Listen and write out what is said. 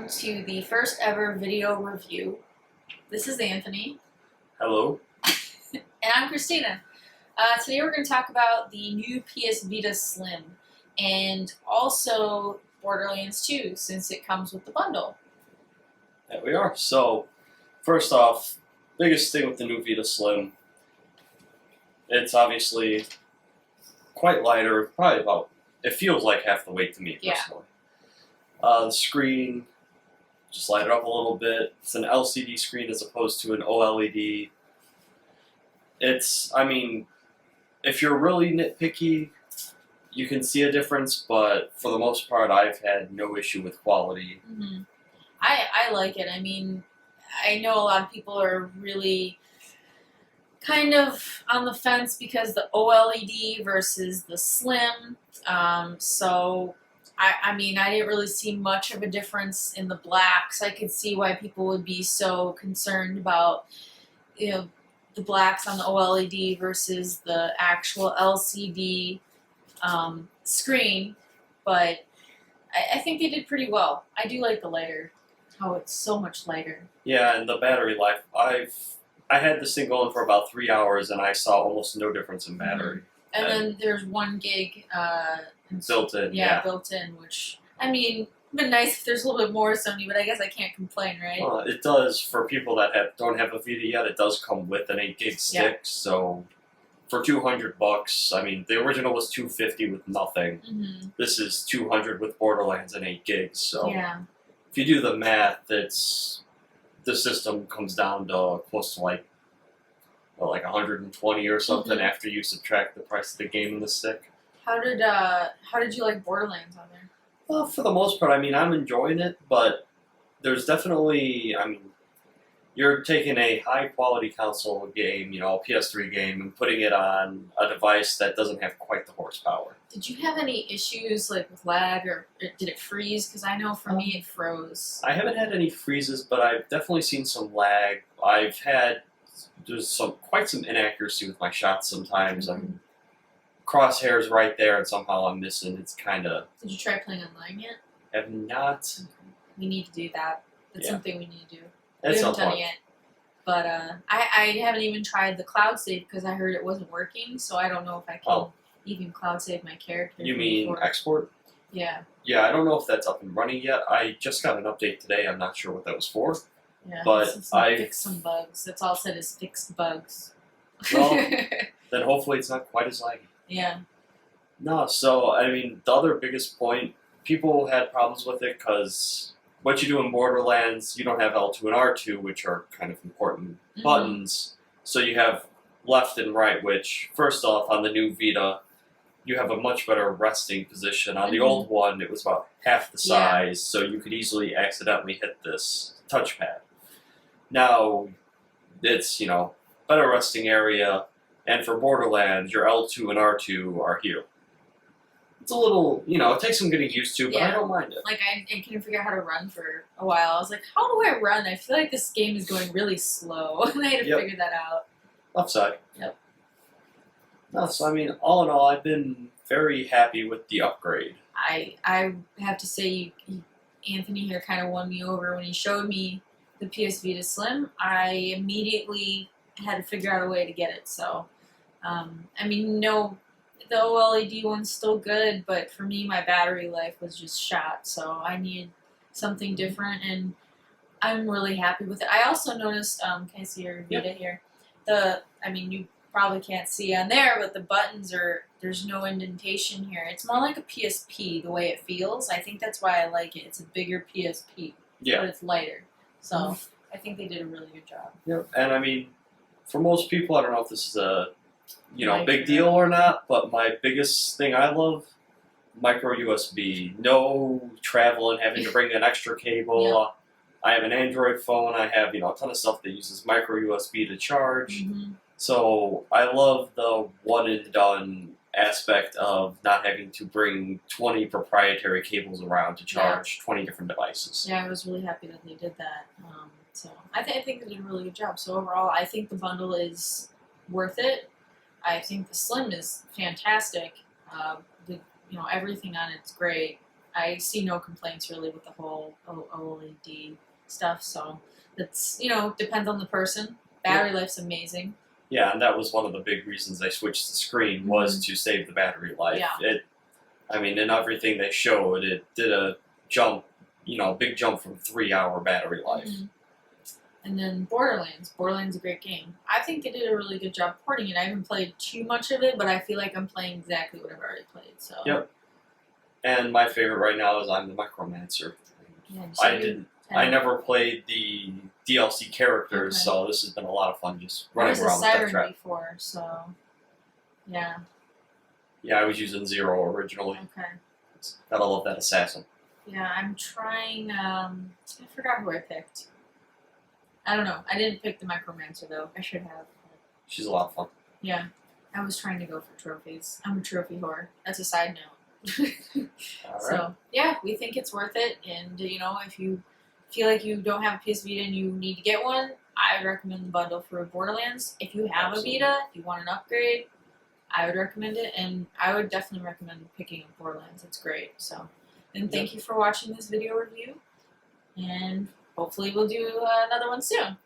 to the first ever video review. This is Anthony. Hello. And I'm Christina. Today we're going to talk about the new PS Vita Slim and also Borderlands 2 since it comes with the bundle. There we are. So, first off, biggest thing with the new Vita Slim, it's obviously quite lighter, probably about, it feels like half the weight to me personally. The screen, just light it up a little bit. It's an LCD screen as opposed to an OLED. It's, I mean, if you're really nitpicky, you can see a difference, but for the most part, I've had no issue with quality. Mm-hmm. I like it. I mean, I know a lot of people are really kind of on the fence because the OLED versus the Slim. I mean, I didn't really see much of a difference in the blacks. I could see why people would be so concerned about, you know, the blacks on the OLED versus the actual LCD screen, but I think they did pretty well. I do like the lighter, how it's so much lighter. Yeah, and the battery life. I had this thing going for about 3 hours, and I saw almost no difference in battery. And then there's 1 gig built in. Yeah, built in, which, I mean, it'd been nice if there's a little bit more Sony, but I guess I can't complain, right? Well, it does, for people that don't have a Vita yet, it does come with an 8 gig stick, so for $200, I mean, the original was $250 with nothing. Mm-hmm. This is $200 with Borderlands and 8 gigs, so if you do the math, the system comes down to close to like 120 or something after you subtract the price of the game and the stick. How did you like Borderlands on there? Well, for the most part, I mean, I'm enjoying it, but there's definitely, I mean, you're taking a high-quality console game, you know, a PS3 game, and putting it on a device that doesn't have quite the horsepower. Did you have any issues, like, with lag, or did it freeze? Because I know for me it froze. I haven't had any freezes, but I've definitely seen some lag. There's quite some inaccuracy with my shots sometimes. Mm-hmm. I mean, crosshairs right there, and somehow I'm missing. It's kind of... Did you try playing online yet? Have not. Okay. We need to do that. That's something we need to do. That's we haven't done it yet. But I haven't even tried the cloud save because I heard it wasn't working, so I don't know if I can even cloud save my character. You mean export? Yeah. Yeah, I don't know if that's up and running yet. I just got an update today. I'm not sure what that was for. Yeah, but I fixed some bugs. That's all it said is fixed bugs. Well, then hopefully it's not quite as laggy. Yeah. No, so, I mean, the other biggest point, people had problems with it because what you do in Borderlands, you don't have L2 and R2, which are kind of important buttons. So you have left and right, which, first off, on the new Vita, you have a much better resting position. On the old one, it was about half the size, so you could easily accidentally hit this touchpad. Now, it's, you know, better resting area, and for Borderlands, your L2 and R2 are here. It's a little, you know, it takes some getting used to, but I don't mind it. Like, I couldn't figure out how to run for a while. I was like, how do I run? I feel like this game is going really slow, and I had to figure that out. Left side. Yep. No, so, I mean, all in all, I've been very happy with the upgrade. I have to say, Anthony here kind of won me over when he showed me the PS Vita Slim. I immediately had to figure out a way to get it. So, I mean, no, the OLED one's still good, but for me, my battery life was just shot. So I needed something different, and I'm really happy with it. I also noticed, can I see your Vita here? I mean, you probably can't see on there, but the buttons there's no indentation here. It's more like a PSP, the way it feels. I think that's why I like it. It's a bigger PSP, but it's lighter. So I think they did a really good job. Yep, and I mean, for most people, I don't know if this is a big deal or not, but my biggest thing I love, micro USB. No travel and having to bring an extra cable. I have an Android phone. I have, you know, a ton of stuff that uses micro USB to charge. So I love the one and done aspect of not having to bring 20 proprietary cables around to charge 20 different devices. Yeah, I was really happy that they did that. So I think they did a really good job. So overall, I think the bundle is worth it. I think the Slim is fantastic. You know, everything on it's great. I see no complaints really with the whole OLED stuff. So it's depends on the person. Battery life's amazing. Yeah, and that was one of the big reasons they switched the screen was to save the battery life. Yeah. In everything they showed, it did a jump, big jump from 3-hour battery life. Mm-hmm. And then Borderlands. Borderlands is a great game. I think they did a really good job porting it. I haven't played too much of it, but I feel like I'm playing exactly what I've already played. So. Yep. And my favorite right now is I'm the Micromancer. Yeah, I never played the DLC characters, so this has been a lot of fun just running around with that Siren trap. before, so yeah. Yeah, I was using Zero originally. Okay. Gotta love that assassin. Yeah, I'm trying. I forgot who I picked. I don't know. I didn't pick the Micromancer though. I should have. She's a lot of fun. Yeah, I was trying to go for trophies. I'm a trophy whore. That's a side note. All right. So yeah, we think it's worth it, and if you feel like you don't have a PS Vita and you need to get one, I recommend the bundle for Borderlands. If you have a Vita, if you want an upgrade, I would recommend it, and I would definitely recommend picking up Borderlands. It's great. So, and thank you for watching this video review, and hopefully we'll do another one soon.